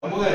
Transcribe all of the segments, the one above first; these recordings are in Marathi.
लोकसभा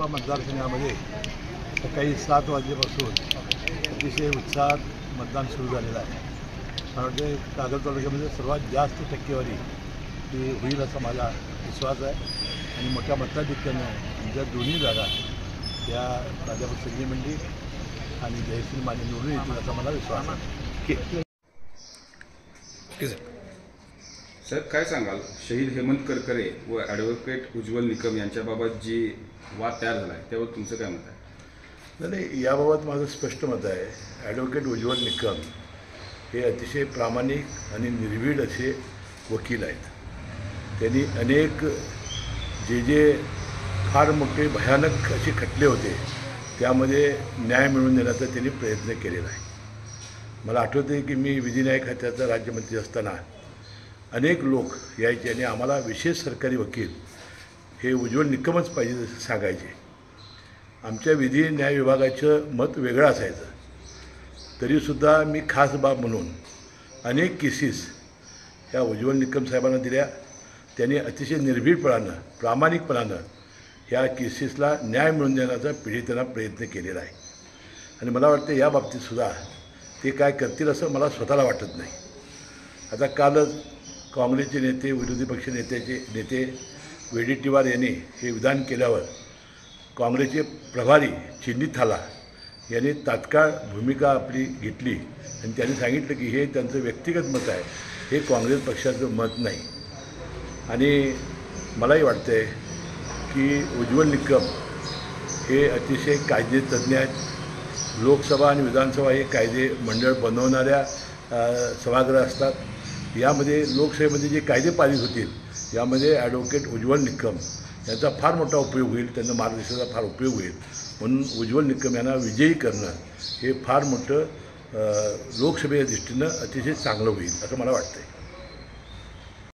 मतदारसंघामध्ये सकाळी 7 वाजल्यापासून अतिशय उत्साहात मतदान सुरू झालेलं आहे. मला वाटते कागल तालुक्यामध्ये सर्वात जास्त टक्केवारी ही होईल असा माझा विश्वास आहे आणि मोठ्या मताधिक्यानं आमच्या दोन्ही जागा या प्राध्यापक संजय मंडळी आणि जयश्री माने निवडून येतील असा मला विश्वास आहे. सर काय सांगाल, शहीद हेमंत करकरे व ॲडव्होकेट उज्ज्वल निकम यांच्याबाबत जी वाद तयार झाला आहे त्यावर तुमचं काय मत आहे? नाही, याबाबत माझं स्पष्ट मत आहे. ॲडव्होकेट उज्ज्वल निकम हे अतिशय प्रामाणिक आणि निर्भीड असे वकील आहेत. त्यांनी अनेक जे फार मोठे भयानक असे खटले होते त्यामध्ये न्याय मिळवून देण्याचा त्यांनी प्रयत्न केलेला आहे. मला आठवते की मी विधिन्याय खात्याचा राज्यमंत्री असताना अनेक लोक यायचे आणि आम्हाला विशेष सरकारी वकील हे उज्ज्वल निकमच पाहिजे असं सांगायचे. आमच्या विधी न्याय विभागाचं मत वेगळं असायचं. तरीसुद्धा मी खास बाब म्हणून अनेक केसेस ह्या उज्ज्वल निकम साहेबांना दिल्या. त्यांनी अतिशय निर्भीडपणानं प्रामाणिकपणानं ह्या केसेसला न्याय मिळवून देण्याचा पीडितांना प्रयत्न केलेला आहे आणि मला वाटतं या बाबतीतसुद्धा ते काय करतील असं मला स्वतःला वाटत नाही. आता कालच काँग्रेसचे नेते विरोधी पक्ष नेते वडेट्टीवार यांनी हे विधान केल्यावर काँग्रेसचे प्रभारी चिन्नी थाला यांनी तात्काळ भूमिका आपली घेतली आणि त्यांनी सांगितलं की हे त्यांचं व्यक्तिगत मत आहे, हे काँग्रेस पक्षाचं मत नाही. आणि मलाही वाटतं आहे की उज्ज्वल निकम हे अतिशय कायदेतज्ञ आहेत. लोकसभा आणि विधानसभा हे कायदे मंडळ बनवणाऱ्या सभागृह असतात. यामध्ये लोकसभेमध्ये जे कायदे पारित होतील यामध्ये ॲडव्होकेट उज्ज्वल निकम यांचा फार मोठा उपयोग होईल, त्यांचा मार्गदर्शनाचा फार उपयोग होईल. म्हणून उज्ज्वल निकम यांना विजयी करणं हे फार मोठं लोकसभेच्या दृष्टीनं अतिशय चांगलं होईल असं मला वाटतं आहे.